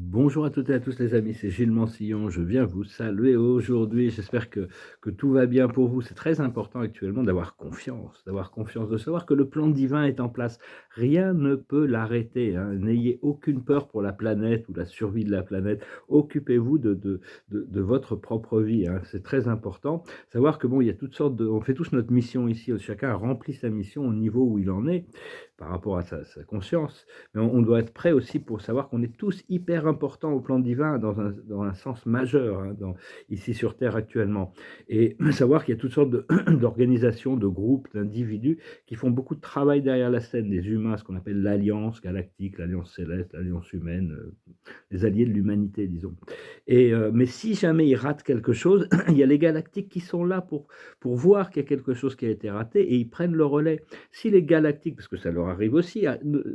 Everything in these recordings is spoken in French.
Bonjour à toutes et à tous les amis, c'est Gilles Mansillon, je viens vous saluer aujourd'hui, j'espère que tout va bien pour vous. C'est très important actuellement d'avoir confiance, de savoir que le plan divin est en place. Rien ne peut l'arrêter, hein. N'ayez aucune peur pour la planète ou la survie de la planète. Occupez-vous de votre propre vie, hein. C'est très important. Savoir que bon, il y a toutes sortes de... On fait tous notre mission ici, chacun remplit sa mission au niveau où il en est par rapport à sa conscience. Mais on doit être prêt aussi pour savoir qu'on est tous hyper importants au plan divin dans un sens majeur, hein, ici sur Terre actuellement. Et savoir qu'il y a toutes sortes d'organisations, de groupes, d'individus qui font beaucoup de travail derrière la scène, des humains, ce qu'on appelle l'Alliance galactique, l'Alliance céleste, l'Alliance humaine, les alliés de l'humanité, disons. Mais si jamais ils ratent quelque chose, il y a les galactiques qui sont là pour voir qu'il y a quelque chose qui a été raté et ils prennent le relais. Si les galactiques, parce que ça leur arrive aussi,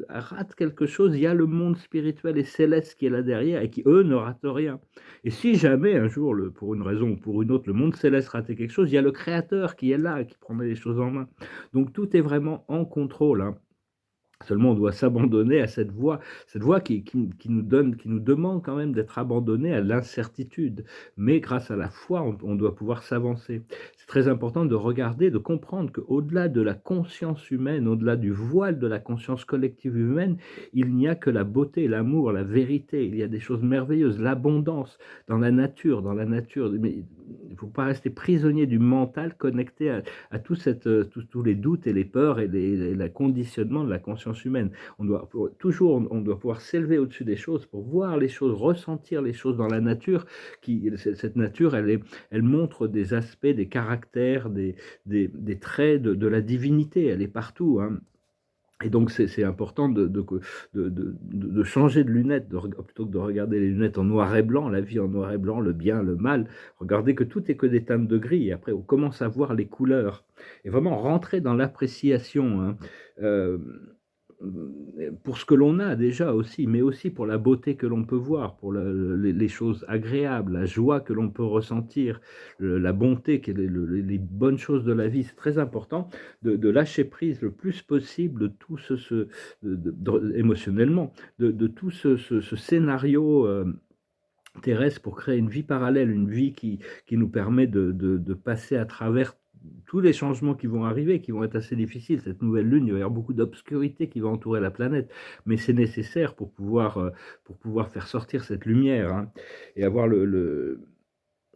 ratent quelque chose, il y a le monde spirituel et céleste qui est là derrière et qui, eux, ne ratent rien. Et si jamais, un jour, pour une raison ou pour une autre, le monde céleste ratait quelque chose, il y a le Créateur qui est là, qui prendrait les choses en main. Donc tout est vraiment en contrôle, hein. Seulement, on doit s'abandonner à cette voie qui nous demande quand même d'être abandonné à l'incertitude. Mais grâce à la foi, on doit pouvoir s'avancer. C'est très important de regarder, de comprendre qu'au-delà de la conscience humaine, au-delà du voile de la conscience collective humaine, il n'y a que la beauté, l'amour, la vérité. Il y a des choses merveilleuses, l'abondance dans la nature, Mais il ne faut pas rester prisonnier du mental connecté à tous les doutes et les peurs et le conditionnement de la conscience humaine. On doit pouvoir s'élever au-dessus des choses pour voir les choses, ressentir les choses dans la nature. Cette nature, elle montre des aspects, des caractères, des traits de la divinité. Elle est partout, hein. Et donc, c'est important de changer de lunettes, plutôt que de regarder les lunettes en noir et blanc, la vie en noir et blanc, le bien, le mal. Regardez que tout est que des teintes de gris. Et après, on commence à voir les couleurs. Et vraiment rentrer dans l'appréciation, hein. Euh, pour ce que l'on a déjà aussi, mais aussi pour la beauté que l'on peut voir, pour les choses agréables, la joie que l'on peut ressentir, la bonté, les bonnes choses de la vie. C'est très important de lâcher prise le plus possible de tout émotionnellement, de tout ce scénario terrestre pour créer une vie parallèle, une vie qui nous permet de passer à travers tous les changements qui vont arriver, qui vont être assez difficiles. Cette nouvelle lune, il va y avoir beaucoup d'obscurité qui va entourer la planète, mais c'est nécessaire pour pouvoir faire sortir cette lumière, hein, et avoir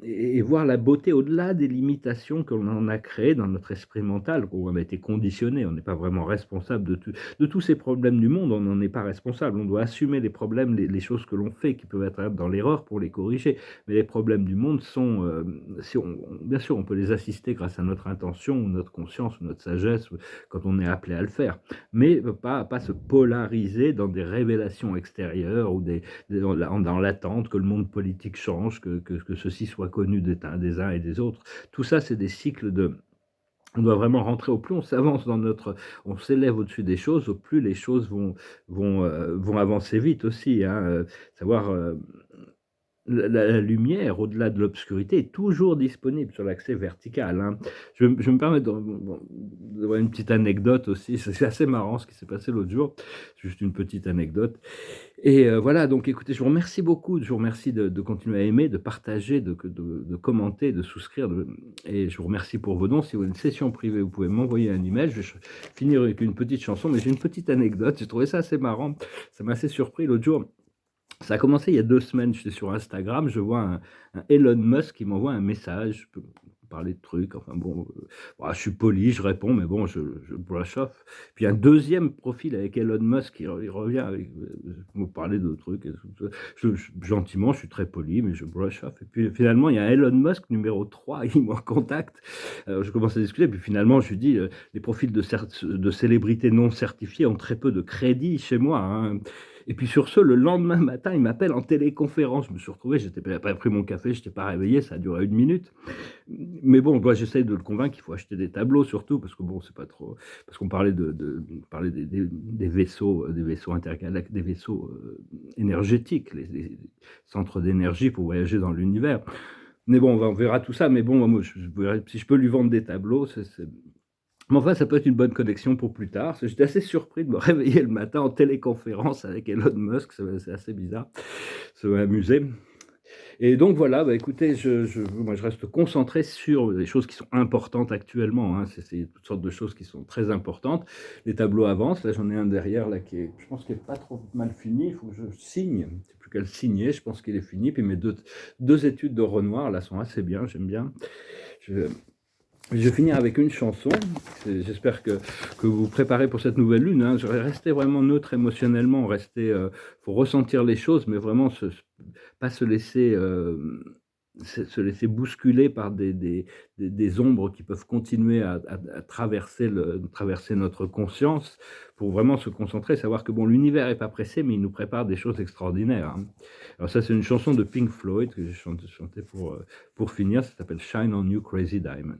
et voir la beauté au-delà des limitations que l'on en a créées dans notre esprit mental, où on a été conditionné. On n'est pas vraiment responsable de tous ces problèmes du monde, on n'en est pas responsable. On doit assumer les problèmes, les choses que l'on fait, qui peuvent être dans l'erreur pour les corriger. Mais les problèmes du monde sont, bien sûr, on peut les assister grâce à notre intention, ou notre conscience, ou notre sagesse, quand on est appelé à le faire. Mais pas se polariser dans des révélations extérieures ou dans l'attente que le monde politique change, que ceci soit connu des uns et des autres. Tout ça, c'est des cycles de... On doit vraiment rentrer, au plus on s'avance on s'élève au-dessus des choses, au plus les choses vont avancer vite aussi, hein. Savoir la lumière, au-delà de l'obscurité, est toujours disponible sur l'accès vertical, hein. Je me permets d'avoir une petite anecdote aussi. C'est assez marrant ce qui s'est passé l'autre jour. Juste une petite anecdote. Et voilà, donc écoutez, je vous remercie beaucoup, je vous remercie de continuer à aimer, de partager, de commenter, de souscrire, et je vous remercie pour vos dons. Si vous avez une session privée, vous pouvez m'envoyer un email. Je vais finir avec une petite chanson, mais j'ai une petite anecdote. J'ai trouvé ça assez marrant. Ça m'a assez surpris l'autre jour. Ça a commencé il y a 2 semaines, j'étais sur Instagram, je vois un Elon Musk qui m'envoie un message, je peux parler de trucs, enfin bon, bah, je suis poli, je réponds, mais bon, je brush off. Puis un deuxième profil avec Elon Musk, il revient avec, me parler de trucs, et tout ça. Gentiment, je suis très poli, mais je brush off. Et puis finalement, il y a Elon Musk numéro 3, il me contacte. Alors je commence à discuter, puis finalement, je lui dis, les profils de célébrités non certifiées ont très peu de crédit chez moi, hein. Et puis sur ce, le lendemain matin, il m'appelle en téléconférence. Je me suis retrouvé, j'étais pas pris mon café, je n'étais pas réveillé, ça a duré 1 minute. Mais bon, moi j'essaye de le convaincre qu'il faut acheter des tableaux surtout, parce que bon, c'est pas trop. Parce qu'on parlait parlait des vaisseaux intergalactiques, des vaisseaux énergétiques, les centres d'énergie pour voyager dans l'univers. Mais bon, on verra tout ça. Mais bon, moi, si je peux lui vendre des tableaux, Mais enfin, ça peut être une bonne connexion pour plus tard. J'étais assez surpris de me réveiller le matin en téléconférence avec Elon Musk, c'est assez bizarre, ça m'a amusé. Et donc voilà, bah, écoutez, moi je reste concentré sur les choses qui sont importantes actuellement, hein. C'est toutes sortes de choses qui sont très importantes. Les tableaux avancent, là j'en ai un derrière là qui est je pense qu'il est pas trop mal fini, il faut que je signe. C'est plus qu'à le signer, je pense qu'il est fini. Puis mes deux études de Renoir là sont assez bien, j'aime bien. Je je vais finir avec une chanson. J'espère que vous vous préparez pour cette nouvelle lune, hein. Je vais rester vraiment neutre émotionnellement, faut ressentir les choses, mais vraiment pas se laisser, se laisser bousculer par des ombres qui peuvent continuer à traverser notre conscience, pour vraiment se concentrer, savoir que bon, l'univers est pas pressé, mais il nous prépare des choses extraordinaires, hein. Alors ça, c'est une chanson de Pink Floyd que j'ai chantée pour finir, ça s'appelle «Shine on You Crazy Diamond».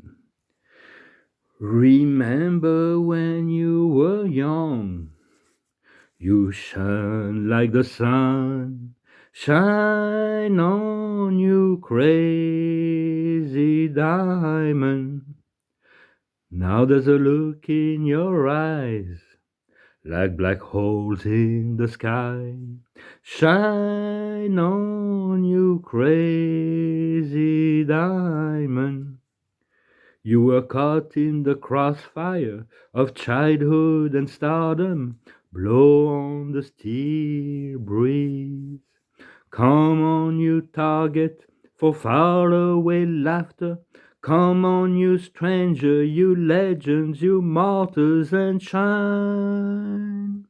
Remember when you were young, you shine like the sun. Shine on, you crazy diamond. Now there's a look in your eyes, like black holes in the sky. Shine on, you crazy diamond. You were caught in the crossfire of childhood and stardom. Blow on the steel breeze. Come on, you target for faraway laughter. Come on, you stranger, you legends, you martyrs, and shine.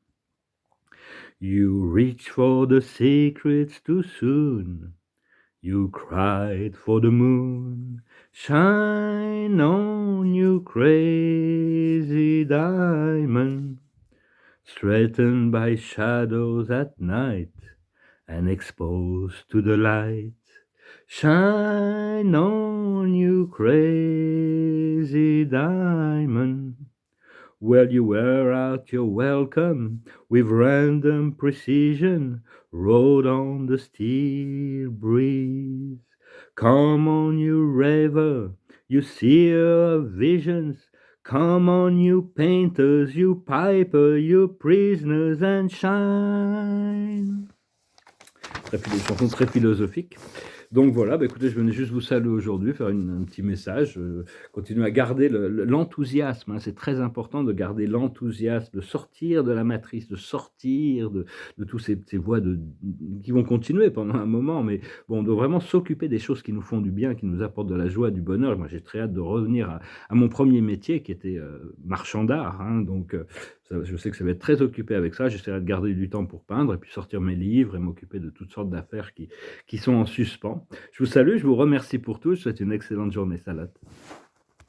You reach for the secrets too soon. You cried for the moon. Shine on, you crazy diamond. Threatened by shadows at night and exposed to the light. Shine on, you crazy diamond. Well, you wear out your welcome with random precision, rode on the steel breeze. Come on, you raver, you seer of visions. Come on, you painters, you piper, you prisoners, and shine. Une chanson très philosophique. Donc voilà, bah, écoutez, je venais juste vous saluer aujourd'hui, faire un petit message, continuer à garder l'enthousiasme, hein. C'est très important de garder l'enthousiasme, de sortir de la matrice, de sortir de tous ces voies qui vont continuer pendant un moment, mais bon, on doit vraiment s'occuper des choses qui nous font du bien, qui nous apportent de la joie, du bonheur. Moi, j'ai très hâte de revenir à mon premier métier qui était, marchand d'art, hein, donc je sais que ça va être très occupé avec ça. J'essaierai de garder du temps pour peindre et puis sortir mes livres et m'occuper de toutes sortes d'affaires qui sont en suspens. Je vous salue, je vous remercie pour tout, je vous souhaite une excellente journée. Salut.